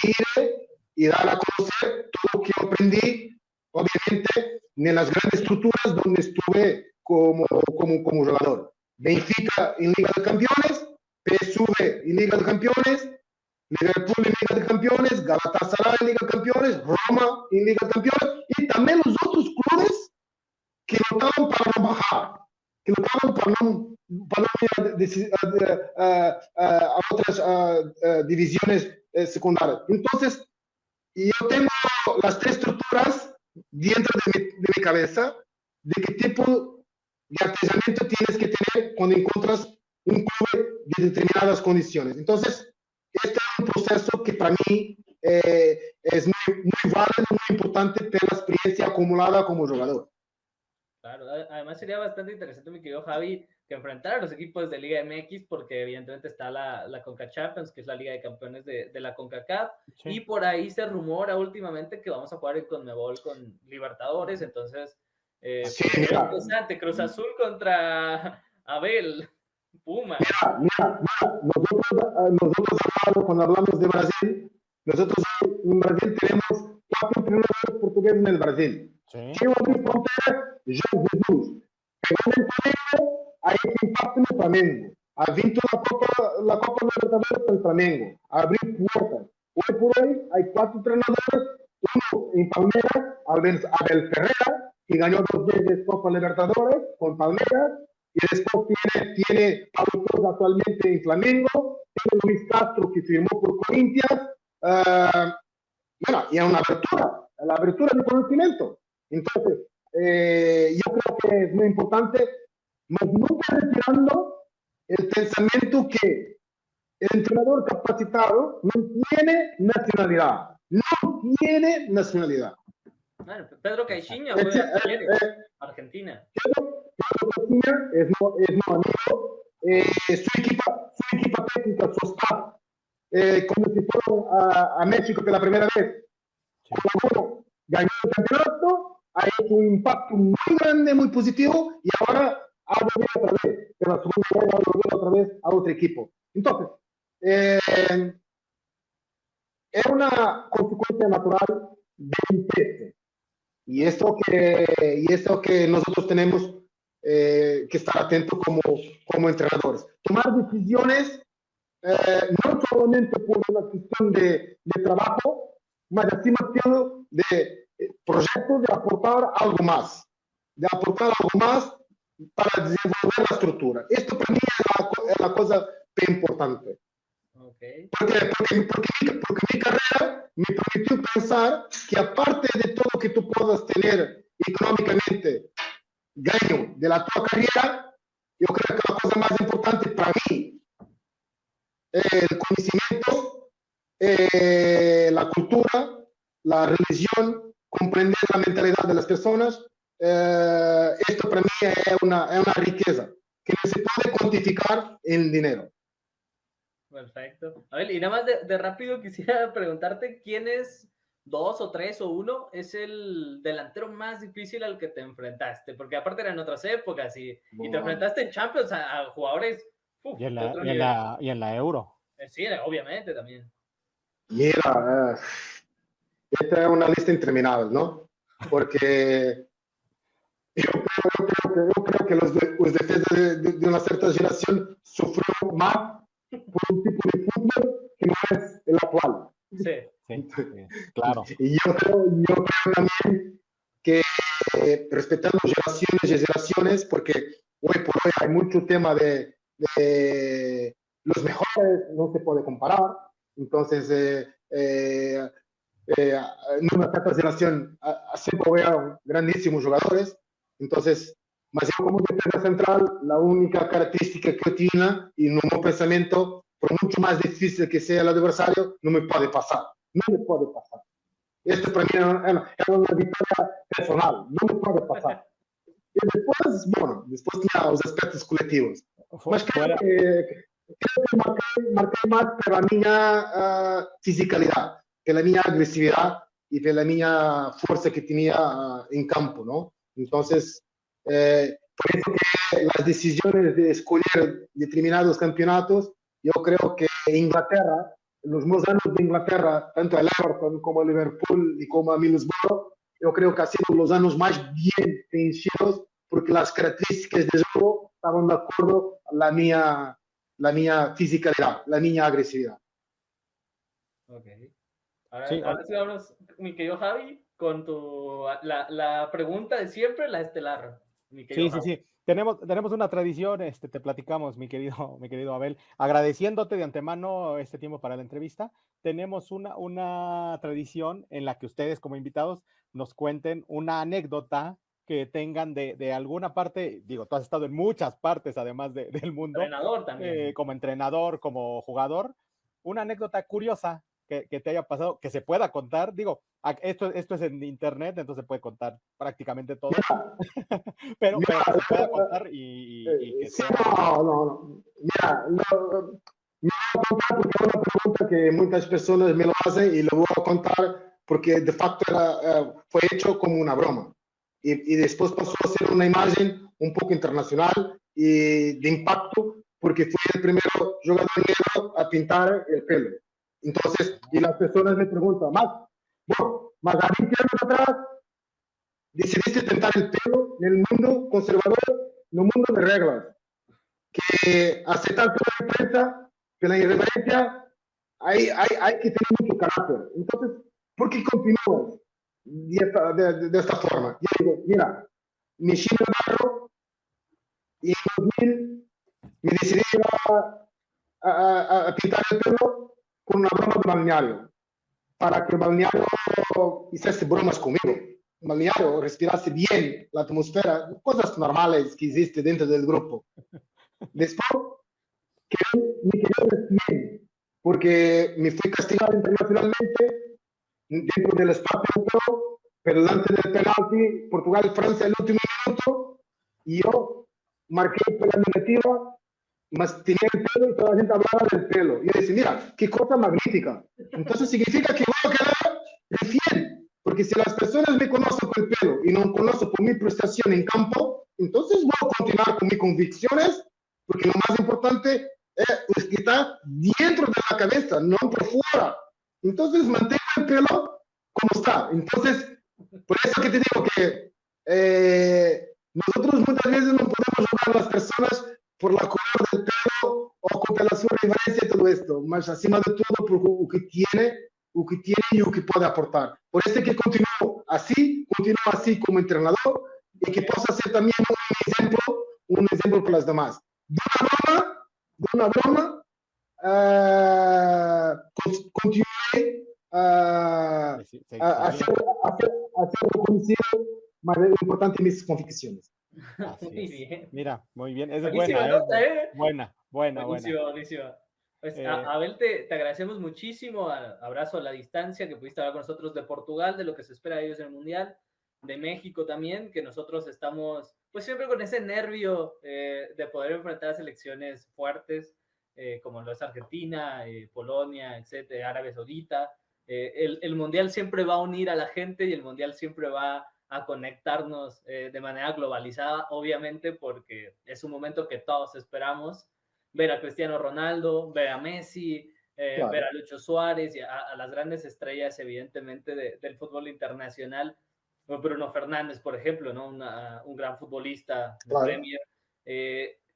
y dar a conocer todo lo que aprendí, obviamente, en las grandes estructuras donde estuve como jugador. Benfica en Liga de Campeones, PSV en Liga de Campeones, Liverpool en Liga de Campeones, Galatasaray en Liga de Campeones, Roma en Liga de Campeones y también los otros clubes que lotaban para no bajar, que lotaban para no ir a otras divisiones secundarias. Entonces, yo tengo las tres estructuras dentro de mi cabeza de qué tipo de artesamiento tienes que tener cuando encuentras un club de determinadas condiciones. Entonces, este es un proceso que para mí es muy válido, muy importante por la experiencia acumulada como jugador. Claro, además sería bastante interesante, mi querido Javi, que enfrentara a los equipos de Liga MX, porque evidentemente está la Conca Champions, que es la Liga de Campeones de la CONCACAF, Sí. y por ahí se rumora últimamente que vamos a jugar en CONMEBOL con Libertadores, entonces, Sí, pues, mira. interesante, Cruz Azul contra Abel, Puma. Mira, nosotros cuando hablamos de Brasil, nosotros en Brasil tenemos 4 entrenadores portugueses en el Brasil. Sí. Quem abriu fronteira? Jorge Jesus. Pegando el Flamengo, hay impacto en el Flamengo. Ha visto la Copa Libertadores del Flamengo. Abrió puertas. Hoy por hoy hay 4 entrenadores. Uno en Palmeiras, Abel Ferreira, que ganó 2 veces Copa Libertadores con Palmeiras. Y después tiene Pablo Torres actualmente en Flamengo. Tiene Luis Castro, que firmó por Corinthians. Bueno, y es una apertura, la apertura del conocimiento. Entonces, yo creo que es muy importante, pero nunca retirando el pensamiento que el entrenador capacitado no tiene nacionalidad. No tiene nacionalidad. Bueno, Pedro Caixinha juega en Argentina. Pedro Caixinha es mi amigo. Su equipa técnica, su staff, como si fueron a México por la primera vez. Bueno, ganó el campeonato, ha hecho un impacto muy grande, muy positivo, y ahora ha volvido otra vez, pero la segunda vez ha volvido otra vez a otro equipo. Entonces, es una consecuencia natural del peso. Y esto que nosotros tenemos que estar atentos como entrenadores. Tomar decisiones no solamente por una cuestión de trabajo, mas acima de todo de proyectos de aportar algo más para desenvolver la estructura. Esto para mí es la cosa importante. Okay. Porque mi carrera me permitió pensar que aparte de todo que tú puedas tener económicamente, gaño de la tua carrera, yo creo que la cosa más importante para mí es el conocimiento, la cultura, la religión, comprender la mentalidad de las personas. Esto para mí es una riqueza que no se puede cuantificar en dinero. Perfecto. A ver, y nada más de rápido quisiera preguntarte, ¿quién es 2 o 3 o 1 es el delantero más difícil al que te enfrentaste? Porque aparte eran otras épocas y te enfrentaste en Champions a jugadores y en la Euro. Sí, obviamente también. Mira, esta es una lista interminable, ¿no? Porque yo creo que los defensas de una cierta generación sufrieron más por un tipo de fútbol que no es el actual. Sí, claro. Y yo creo también que respetando generaciones, porque hoy por hoy hay mucho tema de los mejores, no se puede comparar. Entonces, en una cierta generación siempre hubo grandísimos jugadores. Entonces, mas yo como defensa central, la única característica que tiene y en un pensamiento, por mucho más difícil que sea el adversario, no me puede pasar. No me puede pasar. Esto para mí es una victoria personal. No me puede pasar. Y después, bueno, después tenía los aspectos colectivos. Mas creo que marqué más por la mía fisicalidad, por la mía agresividad y pela minha força que tinha em campo, não? Então, por isso que as decisões de escolher determinados campeonatos, eu creio que Inglaterra, nos meus anos de Inglaterra, tanto a Everton como a Liverpool e como a Middlesbrough, eu creio que ha sido os anos mais bem preenchidos, porque as características de jogo estavam de acordo com a minha fisicalidade, a minha agressividade. Ok. Ahora, Sí, ahora sí vamos, mi querido Javi, con la pregunta de siempre, la estelar. Mi querido Sí, sí, Javi. sí. Tenemos una tradición, te platicamos, mi querido Abel, agradeciéndote de antemano este tiempo para la entrevista. Tenemos una tradición en la que ustedes como invitados nos cuenten una anécdota que tengan de alguna parte, digo, tú has estado en muchas partes además del mundo, Entrenador también. como entrenador, como jugador, una anécdota curiosa que te haya pasado, que se pueda contar, digo, esto es en internet, entonces se puede contar prácticamente todo, pero que se pueda contar y que Sí, sea... no. Mira, me voy a contar porque es una pregunta que muchas personas me lo hacen y lo voy a contar porque de facto fue hecho como una broma. Y después pasó a ser una imagen un poco internacional y de impacto porque fui el primer jugador negro a pintar el pelo. Entonces, y las personas me preguntan, más a 20 años atrás decidiste pintar el pelo en el mundo conservador, en un mundo de reglas, que aceptar toda la empresa, que la irreverencia, hay que tener mucho carácter. Entonces, ¿por qué continúas de esta forma? Yo digo, mira, me lleno de barro y en 2000 me decidí a pintar el pelo con una broma de balneario, para que el balneario hiciese bromas conmigo. El balneario respirase bien la atmósfera, cosas normales que existen dentro del grupo. Después, me quedé bien, porque me fui castigado internacionalmente dentro del espacio europeo, pero delante del penalti, Portugal-Francia el último minuto, y yo marqué la negativa, mas tenía el pelo y toda la gente hablaba del pelo. Y yo decía, mira, qué cosa magnífica. Entonces significa que voy a quedar fiel, porque si las personas me conocen por el pelo y no me conocen por mi prestación en campo, entonces voy a continuar con mis convicciones, porque lo más importante es que está dentro de la cabeza, no por fuera. Entonces mantengo el pelo como está. Entonces, por eso que te digo que nosotros muchas veces no podemos juzgar a las personas por la color del pelo o con la su referencia y todo esto, mas acima de todo por lo que tiene y lo que puede aportar. Por eso que continúo así como entrenador y que possa ser también un ejemplo para los demás. De una broma, continué a ser reconocido, más importante mis convicciones. Muy bien. Mira, muy bien. Es Buenísima buena, nota, buena. Buenísima. Pues, Abel, te agradecemos muchísimo. Abrazo a la distancia que pudiste hablar con nosotros de Portugal, de lo que se espera de ellos en el Mundial, de México también, que nosotros estamos pues siempre con ese nervio de poder enfrentar a selecciones fuertes como lo es Argentina, Polonia, etcétera, Arabia Saudita. El Mundial siempre va a unir a la gente y el Mundial siempre va a conectarnos de manera globalizada, obviamente, porque es un momento que todos esperamos, ver a Cristiano Ronaldo, ver a Messi, claro, ver a Lucho Suárez y a las grandes estrellas, evidentemente, del fútbol internacional. Bruno Fernández, por ejemplo, ¿no? Un gran futbolista de claro. Premier.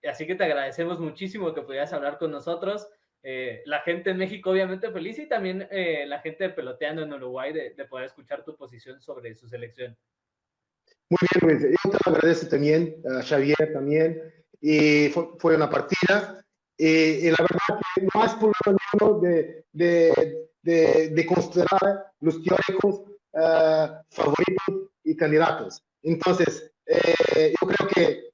Así que te agradecemos muchísimo que pudieras hablar con nosotros. La gente en México obviamente feliz y también la gente peloteando en Uruguay de poder escuchar tu posición sobre su selección. Muy bien, Luis. Yo te agradezco también, a Xavier también, y fue una partida, y la verdad que no es problema de considerar los teóricos favoritos y candidatos. Entonces, yo creo que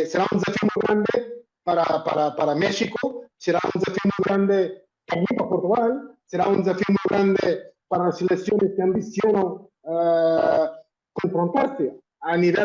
será un desafío muy grande para México, será un desafío muy grande también para Portugal, será un desafío muy grande para las selecciones que ambicionan confrontarse a nivel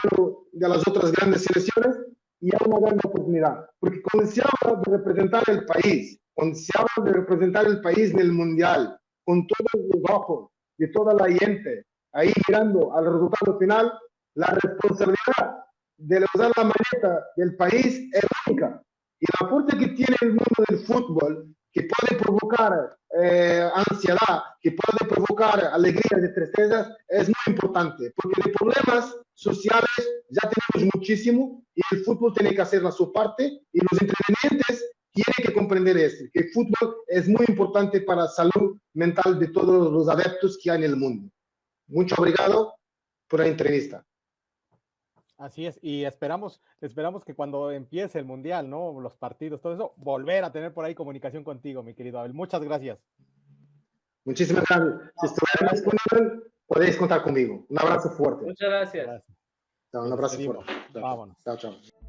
de las otras grandes selecciones, y hay una gran oportunidad, porque cuando se habla de representar el país, cuando se habla de representar el país en el Mundial, con todos los ojos, de toda la gente, ahí mirando al resultado final, la responsabilidad de usar la maleta del país es única. Y la fuerza que tiene el mundo del fútbol, que puede provocar ansiedad, que puede provocar alegrías y tristezas, es muy importante, porque de problemas sociales ya tenemos muchísimo y el fútbol tiene que hacer su parte y los intervinientes tienen que comprender esto, que el fútbol es muy importante para la salud mental de todos los adeptos que hay en el mundo. Mucho obrigado por la entrevista. Así es, y esperamos que cuando empiece el Mundial, ¿no? Los partidos, todo eso, volver a tener por ahí comunicación contigo, mi querido Abel. Muchas gracias. Muchísimas gracias. Si estuviera disponible, podéis contar conmigo. Un abrazo fuerte. Muchas gracias. Gracias. Un Nos abrazo despedimos. fuerte. Vámonos. Chao, chao.